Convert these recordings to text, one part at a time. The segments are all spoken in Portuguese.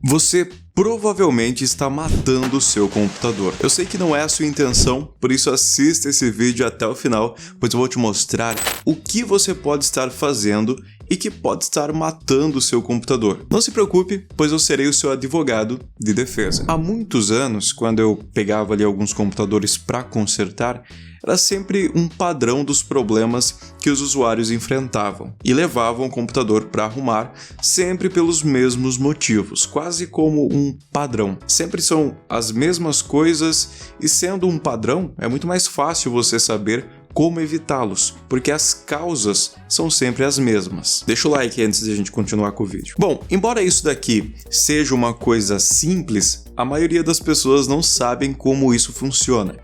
Você provavelmente está matando o seu computador. Eu sei que não é a sua intenção, por isso assista esse vídeo até o final, pois eu vou te mostrar o que você pode estar fazendo e que pode estar matando o seu computador. Não se preocupe, pois eu serei o seu advogado de defesa. Há muitos anos, quando eu pegava ali alguns computadores para consertar, era sempre um padrão dos problemas que os usuários enfrentavam e levavam o computador para arrumar, sempre pelos mesmos motivos, quase como um padrão. Sempre são as mesmas coisas e, sendo um padrão, é muito mais fácil você saber como evitá-los, porque as causas são sempre as mesmas. Deixa o like antes de a gente continuar com o vídeo. Bom, embora isso daqui seja uma coisa simples, a maioria das pessoas não sabem como isso funciona.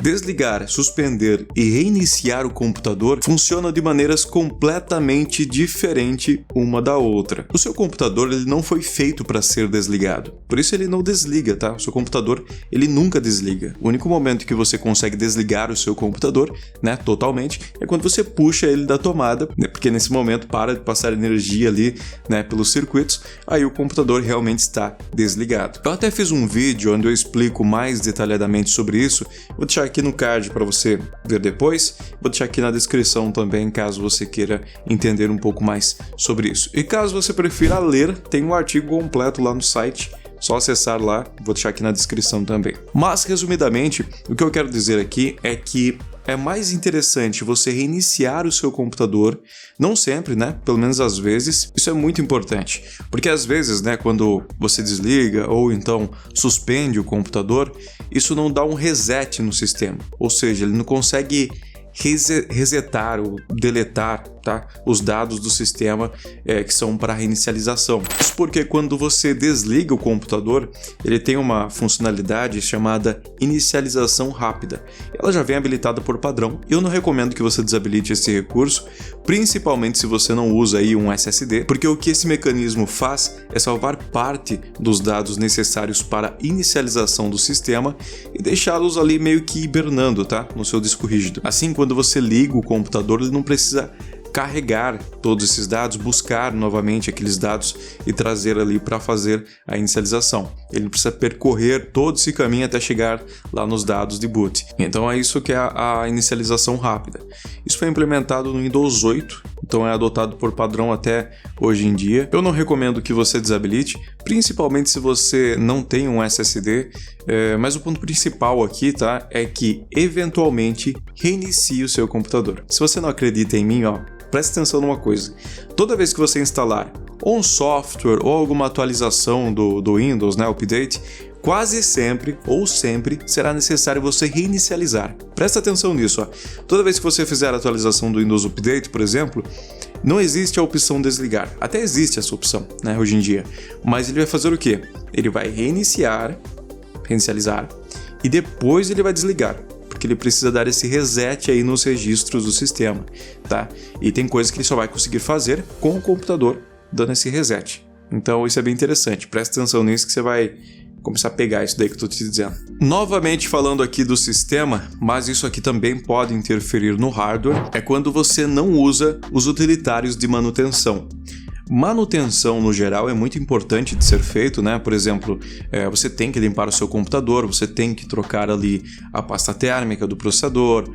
Desligar, suspender e reiniciar o computador funciona de maneiras completamente diferentes uma da outra. O seu computador ele não foi feito para ser desligado, por isso ele não desliga, tá? O seu computador ele nunca desliga. O único momento que você consegue desligar o seu computador, né, totalmente, é quando você puxa ele da tomada, né, porque nesse momento para de passar energia ali, né, pelos circuitos, aí o computador realmente está desligado. Eu até fiz um vídeo onde eu explico mais detalhadamente sobre isso. Vou deixar aqui no card para você ver depois, vou deixar aqui na descrição também, caso você queira entender um pouco mais sobre isso. E caso você prefira ler, tem um artigo completo lá no site, só acessar lá, vou deixar aqui na descrição também. Mas, resumidamente, o que eu quero dizer aqui é que é mais interessante você reiniciar o seu computador, não sempre, né? Pelo menos às vezes. Isso é muito importante, porque às vezes, né, quando você desliga ou então suspende o computador, isso não dá um reset no sistema, ou seja, ele não consegue resetar ou deletar, tá, os dados do sistema que são para reinicialização. Isso porque quando você desliga o computador, ele tem uma funcionalidade chamada inicialização rápida. Ela já vem habilitada por padrão. Eu não recomendo que você desabilite esse recurso, principalmente se você não usa aí um SSD, porque o que esse mecanismo faz é salvar parte dos dados necessários para a inicialização do sistema e deixá-los ali meio que hibernando, tá, no seu disco rígido. Assim, quando você liga o computador, ele não precisa carregar todos esses dados, buscar novamente aqueles dados e trazer ali para fazer a inicialização. Ele não precisa percorrer todo esse caminho até chegar lá nos dados de boot. Então é isso que é a inicialização rápida. Isso foi implementado no Windows 8, então é adotado por padrão até hoje em dia. Eu não recomendo que você desabilite, principalmente se você não tem um SSD, mas o ponto principal aqui, tá, é que eventualmente reinicie o seu computador. Se você não acredita em mim, ó, preste atenção numa coisa. Toda vez que você instalar ou um software ou alguma atualização do Windows, né, update, quase sempre ou sempre será necessário você reinicializar. Presta atenção nisso, ó. Toda vez que você fizer a atualização do Windows Update, por exemplo, não existe a opção desligar. Até existe essa opção, né, hoje em dia. Mas ele vai fazer o quê? Ele vai reinicializar e depois ele vai desligar, porque ele precisa dar esse reset aí nos registros do sistema, tá? E tem coisas que ele só vai conseguir fazer com o computador dando esse reset. Então isso é bem interessante, presta atenção nisso que você vai começar a pegar isso daí que eu estou te dizendo. Novamente falando aqui do sistema, mas isso aqui também pode interferir no hardware, é quando você não usa os utilitários de manutenção. Manutenção, no geral, é muito importante de ser feito, né? Por exemplo, você tem que limpar o seu computador, você tem que trocar ali a pasta térmica do processador,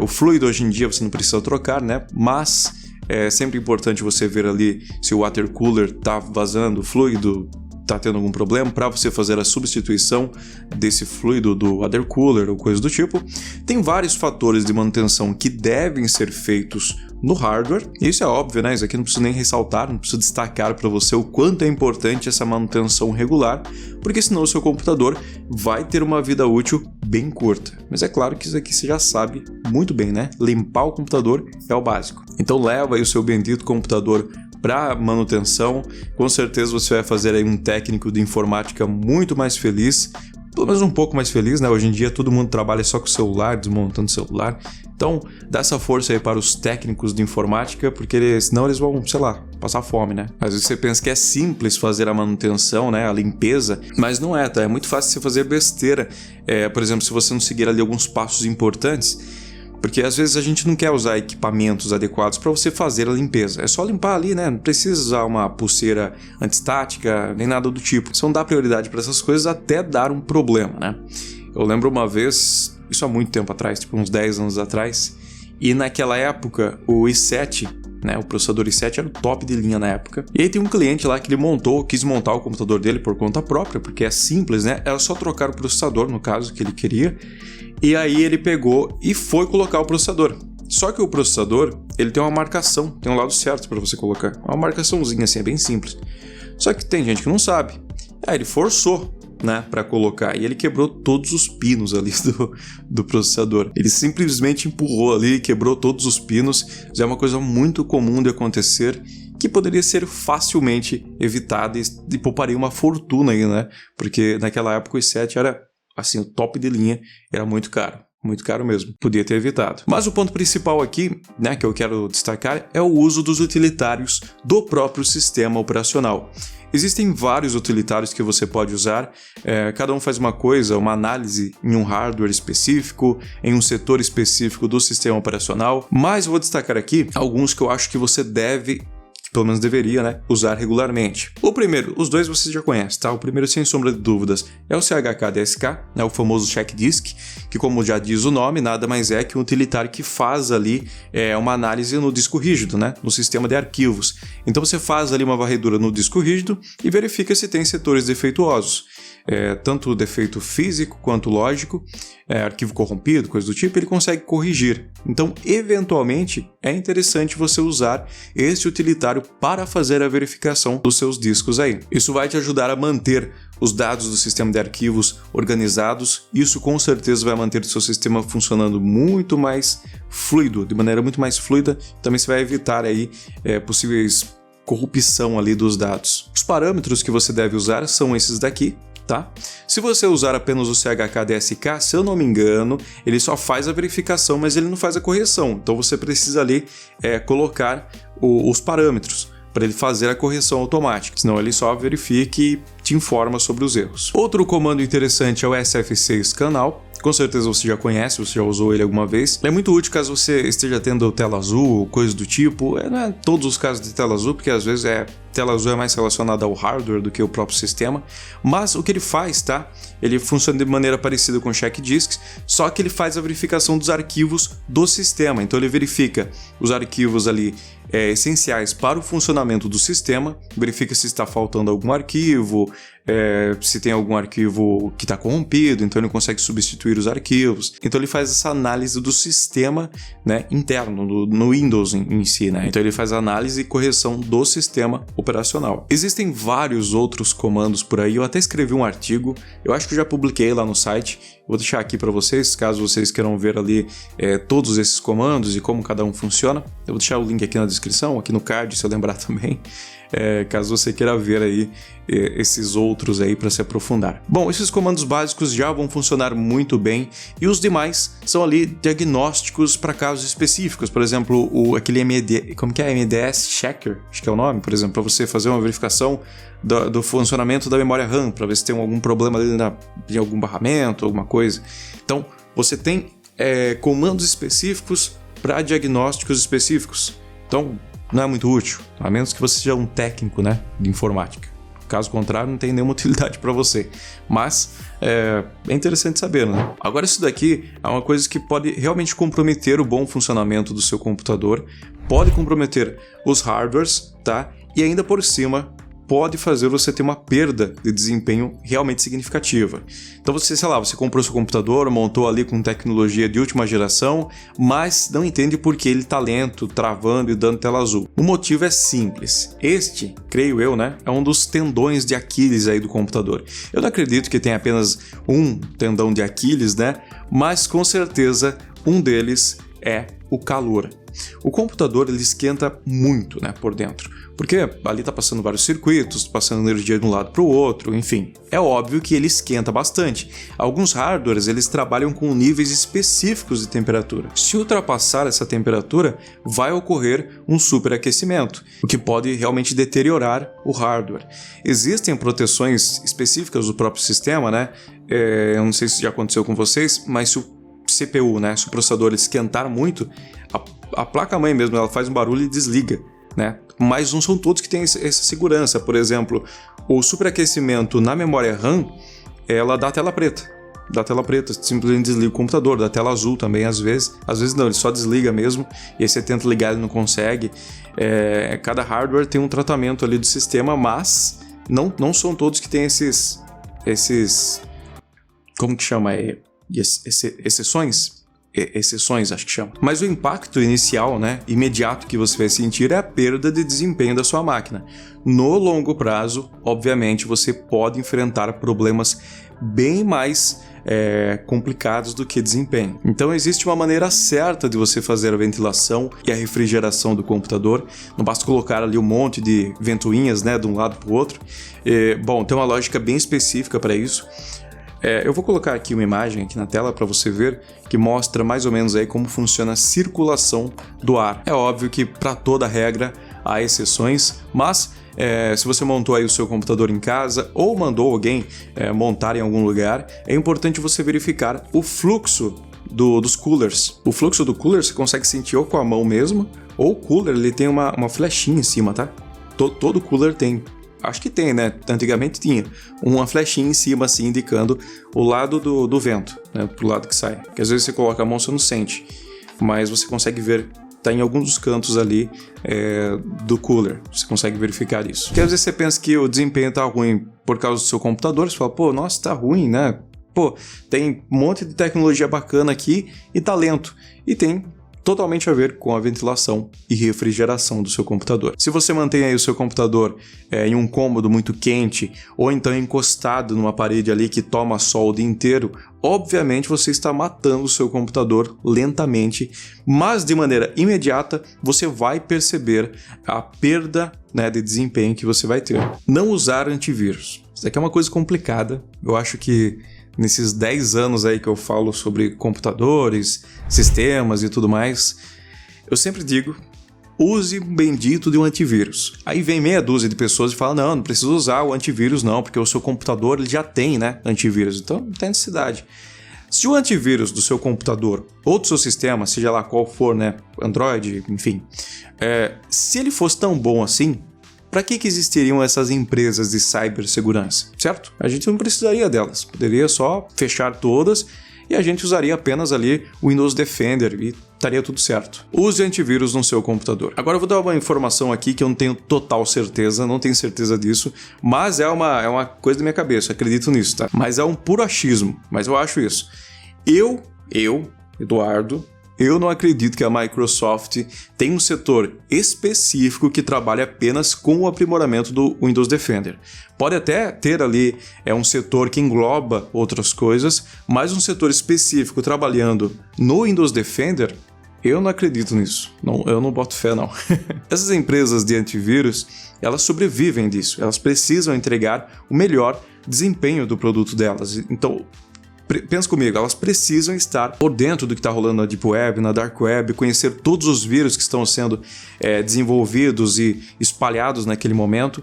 o fluido hoje em dia você não precisa trocar, né? Mas é sempre importante você ver ali se o water cooler está vazando fluido, está tendo algum problema, para você fazer a substituição desse fluido do water cooler ou coisa do tipo. Tem vários fatores de manutenção que devem ser feitos no hardware, e isso é óbvio, né? Isso aqui não preciso nem ressaltar, não preciso destacar para você o quanto é importante essa manutenção regular, porque senão o seu computador vai ter uma vida útil bem curta. Mas é claro que isso aqui você já sabe muito bem, né? Limpar o computador é o básico. Então leva aí o seu bendito computador para manutenção, com certeza você vai fazer aí um técnico de informática muito mais feliz, pelo menos um pouco mais feliz, né? Hoje em dia todo mundo trabalha só com o celular, desmontando o celular. Então, dá essa força aí para os técnicos de informática, porque senão eles vão, sei lá, passar fome, né? Às vezes você pensa que é simples fazer a manutenção, né? A limpeza, mas não é, tá? É muito fácil você fazer besteira. Por exemplo, se você não seguir ali alguns passos importantes, Porque às vezes a gente não quer usar equipamentos adequados para você fazer a limpeza. É só limpar ali, né? Não precisa usar uma pulseira antistática, nem nada do tipo. Você não dá prioridade para essas coisas até dar um problema, né? Eu lembro uma vez, isso há muito tempo atrás, tipo uns 10 anos atrás, e naquela época o i7, né, o processador i7 era o top de linha na época. E aí tem um cliente lá que ele quis montar o computador dele por conta própria, porque é simples, né? Era só trocar o processador, no caso, que ele queria. E aí ele pegou e foi colocar o processador. Só que o processador, ele tem uma marcação, tem um lado certo para você colocar. Uma marcaçãozinha assim, é bem simples. Só que tem gente que não sabe. Aí ele forçou, né, para colocar, e ele quebrou todos os pinos ali do processador. Ele simplesmente empurrou ali e quebrou todos os pinos. Isso é uma coisa muito comum de acontecer, que poderia ser facilmente evitada e pouparia uma fortuna aí, né? Porque naquela época o i7 era assim, o top de linha, era muito caro mesmo, podia ter evitado. Mas o ponto principal aqui, né, que eu quero destacar, é o uso dos utilitários do próprio sistema operacional. Existem vários utilitários que você pode usar, cada um faz uma coisa, uma análise em um hardware específico, em um setor específico do sistema operacional, mas eu vou destacar aqui alguns que eu acho que você deve, pelo menos deveria, né, usar regularmente. O primeiro, os dois você já conhece, tá? O primeiro, sem sombra de dúvidas, é o CHK-DSK, né, o famoso check disk, que, como já diz o nome, nada mais é que um utilitário que faz ali uma análise no disco rígido, né, no sistema de arquivos. Então você faz ali uma varredura no disco rígido e verifica se tem setores defeituosos. Tanto o defeito físico quanto lógico, arquivo corrompido, coisa do tipo, ele consegue corrigir. Então, eventualmente, é interessante você usar esse utilitário para fazer a verificação dos seus discos aí. Isso vai te ajudar a manter os dados do sistema de arquivos organizados. Isso com certeza vai manter o seu sistema funcionando muito mais fluido, de maneira muito mais fluida. Também você vai evitar aí possíveis corrupção ali dos dados. Os parâmetros que você deve usar são esses daqui. Tá? Se você usar apenas o CHK-DSK, se eu não me engano, ele só faz a verificação, mas ele não faz a correção. Então você precisa ali colocar os parâmetros para ele fazer a correção automática. Senão ele só verifica e te informa sobre os erros. Outro comando interessante é o sfc scanall. Com certeza você já conhece, você já usou ele alguma vez. Ele é muito útil caso você esteja tendo tela azul ou coisa do tipo. Não é todos os casos de tela azul, porque às vezes tela azul é mais relacionada ao hardware do que ao próprio sistema. Mas o que ele faz, tá? Ele funciona de maneira parecida com o check disks, só que ele faz a verificação dos arquivos do sistema. Então ele verifica os arquivos ali essenciais para o funcionamento do sistema, verifica se está faltando algum arquivo, se tem algum arquivo que está corrompido, então ele consegue substituir os arquivos. Então ele faz essa análise do sistema, né, interno, no Windows em si, né? Então ele faz a análise e correção do sistema operacional. Existem vários outros comandos por aí, eu até escrevi um artigo, eu acho que eu já publiquei lá no site, vou deixar aqui para vocês, caso vocês queiram ver ali todos esses comandos e como cada um funciona. Eu vou deixar o link aqui na descrição, aqui no card, se eu lembrar também, caso você queira ver aí esses outros aí para se aprofundar. Bom, esses comandos básicos já vão funcionar muito bem e os demais são ali diagnósticos para casos específicos, por exemplo, aquele MDS Checker, acho que é o nome, por exemplo, para você fazer uma verificação do funcionamento da memória RAM, para ver se tem algum problema ali de algum barramento, alguma coisa. Então, você tem comandos específicos para diagnósticos específicos. Então, não é muito útil, a menos que você seja um técnico, né, de informática. Caso contrário, não tem nenhuma utilidade para você. Mas é interessante saber, né? Agora, isso daqui é uma coisa que pode realmente comprometer o bom funcionamento do seu computador, pode comprometer os hardwares, tá? E ainda por cima, pode fazer você ter uma perda de desempenho realmente significativa. Então você, sei lá, você comprou seu computador, montou ali com tecnologia de última geração, mas não entende por que ele está lento, travando e dando tela azul. O motivo é simples. Este, creio eu, né, é um dos tendões de Aquiles aí do computador. Eu não acredito que tenha apenas um tendão de Aquiles, né, mas com certeza um deles é o calor. O computador ele esquenta muito, né, por dentro, porque ali está passando vários circuitos, passando energia de um lado para o outro, enfim. É óbvio que ele esquenta bastante. Alguns hardwares eles trabalham com níveis específicos de temperatura. Se ultrapassar essa temperatura, vai ocorrer um superaquecimento, o que pode realmente deteriorar o hardware. Existem proteções específicas do próprio sistema, né? Eu não sei se já aconteceu com vocês, mas se CPU, né, se o processador esquentar muito, a placa-mãe mesmo, ela faz um barulho e desliga, né? Mas não são todos que têm essa segurança. Por exemplo, o superaquecimento na memória RAM, ela dá tela preta. Da tela preta, simplesmente desliga o computador, da tela azul também às vezes não, ele só desliga mesmo, e aí você tenta ligar e não consegue. Cada hardware tem um tratamento ali do sistema, mas não são todos que têm esses como que chama? Exceções, acho que chama. Mas o impacto inicial, né, imediato que você vai sentir é a perda de desempenho da sua máquina. No longo prazo, obviamente, você pode enfrentar problemas bem mais complicados do que desempenho. Então existe uma maneira certa de você fazer a ventilação e a refrigeração do computador. Não basta colocar ali um monte de ventoinhas, né, de um lado para o outro. Bom, tem uma lógica bem específica para isso. Eu vou colocar aqui uma imagem aqui na tela para você ver, que mostra mais ou menos aí como funciona a circulação do ar. É óbvio que para toda regra há exceções, mas se você montou aí o seu computador em casa ou mandou alguém montar em algum lugar, é importante você verificar o fluxo dos coolers. O fluxo do cooler você consegue sentir ou com a mão mesmo, ou o cooler ele tem uma flechinha em cima, tá? Todo cooler tem. Acho que tem, né? Antigamente tinha uma flechinha em cima, assim, indicando o lado do vento, né? Pro lado que sai. Porque às vezes você coloca a mão, você não sente. Mas você consegue ver, tá em alguns dos cantos ali do cooler. Você consegue verificar isso. Porque às vezes você pensa que o desempenho tá ruim por causa do seu computador. Você fala, pô, nossa, tá ruim, né? Pô, tem um monte de tecnologia bacana aqui e tá lento. E tem totalmente a ver com a ventilação e refrigeração do seu computador. Se você mantém aí o seu computador em um cômodo muito quente ou então encostado numa parede ali que toma sol o dia inteiro, obviamente você está matando o seu computador lentamente, mas de maneira imediata você vai perceber a perda, né, de desempenho que você vai ter. Não usar antivírus. Isso aqui é uma coisa complicada. Eu acho que nesses 10 anos aí que eu falo sobre computadores, sistemas e tudo mais, eu sempre digo, use um bendito de um antivírus. Aí vem meia dúzia de pessoas e falam, não precisa usar o antivírus não, porque o seu computador ele já tem, né, antivírus, então não tem necessidade. Se o antivírus do seu computador ou do seu sistema, seja lá qual for, né, Android, enfim, se ele fosse tão bom assim, para que existiriam essas empresas de cibersegurança, certo? A gente não precisaria delas, poderia só fechar todas e a gente usaria apenas ali o Windows Defender e estaria tudo certo. Use antivírus no seu computador. Agora eu vou dar uma informação aqui que eu não tenho total certeza, não tenho certeza disso, mas é uma coisa da minha cabeça, acredito nisso, tá? Mas é um puro achismo, mas eu acho isso. Eu, Eduardo, eu não acredito que a Microsoft tenha um setor específico que trabalhe apenas com o aprimoramento do Windows Defender. Pode até ter ali um setor que engloba outras coisas, mas um setor específico trabalhando no Windows Defender, eu não acredito nisso. Não, eu não boto fé, não. Essas empresas de antivírus, elas sobrevivem disso. Elas precisam entregar o melhor desempenho do produto delas. Então, pensa comigo, elas precisam estar por dentro do que está rolando na Deep Web, na Dark Web, conhecer todos os vírus que estão sendo desenvolvidos e espalhados naquele momento,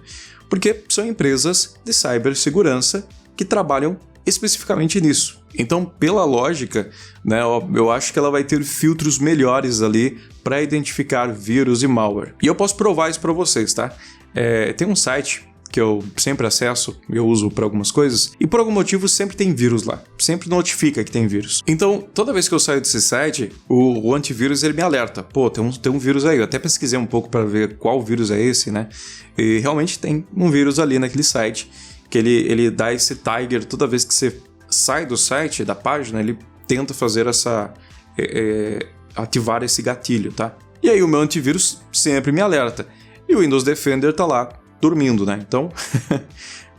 porque são empresas de cibersegurança que trabalham especificamente nisso. Então, pela lógica, né, eu acho que ela vai ter filtros melhores ali para identificar vírus e malware. E eu posso provar isso para vocês, tá? Tem um site que eu sempre acesso, eu uso para algumas coisas, e por algum motivo sempre tem vírus lá, sempre notifica que tem vírus. Então, toda vez que eu saio desse site, o antivírus ele me alerta, pô, tem um vírus aí, eu até pesquisei um pouco para ver qual vírus é esse, né, e realmente tem um vírus ali naquele site, que ele dá esse tiger toda vez que você sai do site, da página, ele tenta fazer ativar esse gatilho, tá? E aí o meu antivírus sempre me alerta, e o Windows Defender tá lá, dormindo, né? Então,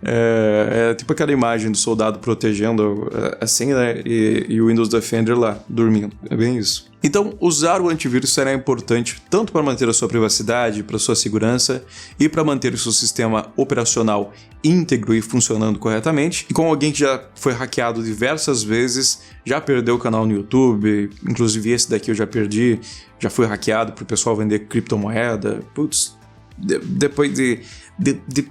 é tipo aquela imagem do soldado protegendo assim, né? E o Windows Defender lá, dormindo. É bem isso. Então, usar o antivírus será importante tanto para manter a sua privacidade, para a sua segurança e para manter o seu sistema operacional íntegro e funcionando corretamente. E com alguém que já foi hackeado diversas vezes, já perdeu o canal no YouTube, inclusive esse daqui eu já perdi, já fui hackeado para o pessoal vender criptomoeda. Putz, depois de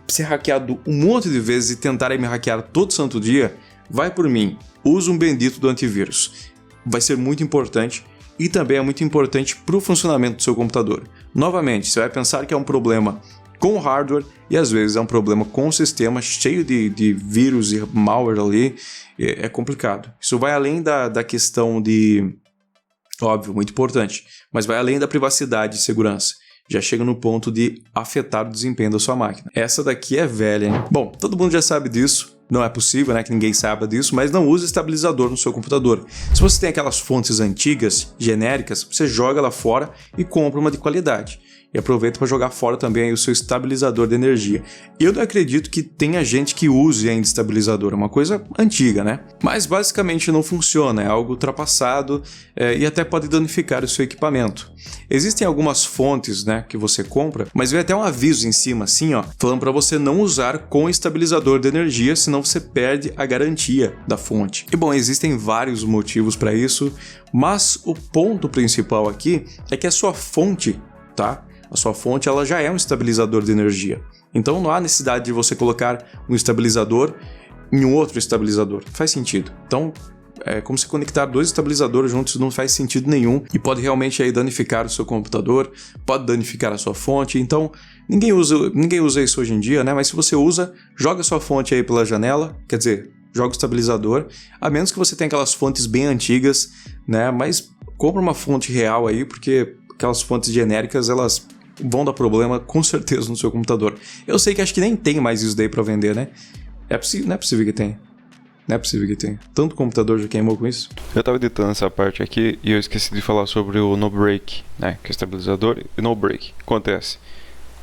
ser hackeado um monte de vezes e tentarem me hackear todo santo dia, vai por mim, usa um bendito do antivírus. vai ser muito importante e também é muito importante para o funcionamento do seu computador. Novamente, você vai pensar que é um problema com o hardware e às vezes é um problema com o sistema cheio de vírus e malware ali, é complicado. Isso vai além da questão de, óbvio, muito importante, mas vai além da privacidade e segurança. Já chega no ponto de afetar o desempenho da sua máquina. Essa daqui é velha, hein? Bom, todo mundo já sabe disso. Não é possível, né, que ninguém saiba disso, mas não use estabilizador no seu computador. Se você tem aquelas fontes antigas, genéricas, você joga lá fora e compra uma de qualidade. E aproveita para jogar fora também aí o seu estabilizador de energia. Eu não acredito que tenha gente que use ainda estabilizador, é uma coisa antiga, né? Mas basicamente não funciona, é algo ultrapassado e até pode danificar o seu equipamento. Existem algumas fontes, né, que você compra, mas vem até um aviso em cima, assim, ó, falando para você não usar com estabilizador de energia, senão você perde a garantia da fonte. E bom, existem vários motivos para isso, mas o ponto principal aqui é que a sua fonte, tá? A sua fonte ela já é um estabilizador de energia. Então não há necessidade de você colocar um estabilizador em um outro estabilizador. Faz sentido. Então é como se conectar dois estabilizadores juntos não faz sentido nenhum e pode realmente aí danificar o seu computador, pode danificar a sua fonte. Então ninguém usa isso hoje em dia, né? Mas se você usa, joga a sua fonte aí pela janela, quer dizer, joga o estabilizador, a menos que você tenha aquelas fontes bem antigas, né? Mas compra uma fonte real aí, porque aquelas fontes genéricas, elas vão dar problema com certeza no seu computador. Eu sei que acho que nem tem mais isso daí pra vender, né? Não é possível que tenha. Não é possível que tenha. Tanto computador já queimou com isso. Eu tava editando essa parte aqui e eu esqueci de falar sobre o no break, né? Que é estabilizador e no break. Acontece.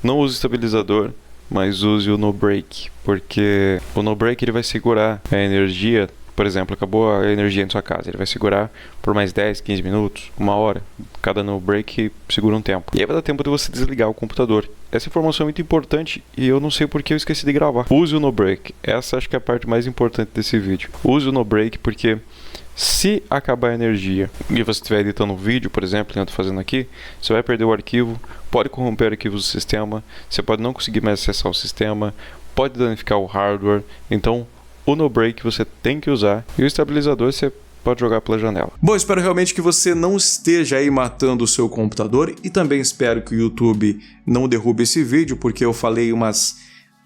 Não use estabilizador, mas use o no break, porque o no break ele vai segurar a energia. Por exemplo, acabou a energia em sua casa, ele vai segurar por mais 10, 15 minutos, uma hora. Cada no break segura um tempo. E aí vai dar tempo de você desligar o computador. Essa informação é muito importante e eu não sei porque eu esqueci de gravar. Use o no break. Essa acho que é a parte mais importante desse vídeo. Use o no break porque se acabar a energia e você estiver editando um vídeo, por exemplo, que eu estou fazendo aqui, você vai perder o arquivo, pode corromper arquivos do sistema, você pode não conseguir mais acessar o sistema, pode danificar o hardware. Então o no break você tem que usar e o estabilizador você pode jogar pela janela. Bom, espero realmente que você não esteja aí matando o seu computador e também espero que o YouTube não derrube esse vídeo, porque eu falei umas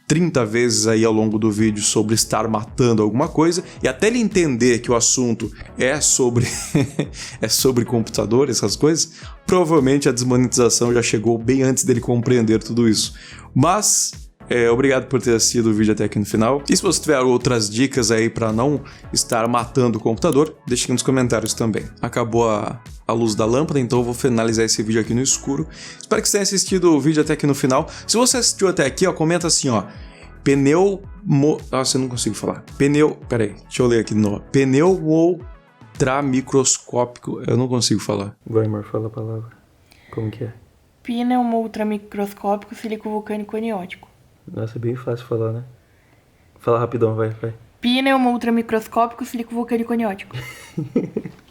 30 vezes aí ao longo do vídeo sobre estar matando alguma coisa e até ele entender que o assunto é sobre é sobre computador, essas coisas, provavelmente a desmonetização já chegou bem antes dele compreender tudo isso. Mas obrigado por ter assistido o vídeo até aqui no final. E se você tiver outras dicas aí para não estar matando o computador, deixe aqui nos comentários também. Acabou a luz da lâmpada, então eu vou finalizar esse vídeo aqui no escuro. Espero que você tenha assistido o vídeo até aqui no final. Se você assistiu até aqui, ó, comenta assim, ó. Nossa, eu não consigo falar. Peraí, deixa eu ler aqui de novo. Pneumoultramicroscópico. Eu não consigo falar. Vai, amor, fala a palavra. Como que é? Pneumoultramicroscópico silico-vulcânico aniótico. Nossa, é bem fácil falar, né? Fala rapidão, vai. Pneumoultramicroscópico silico-vulcânico aniótico.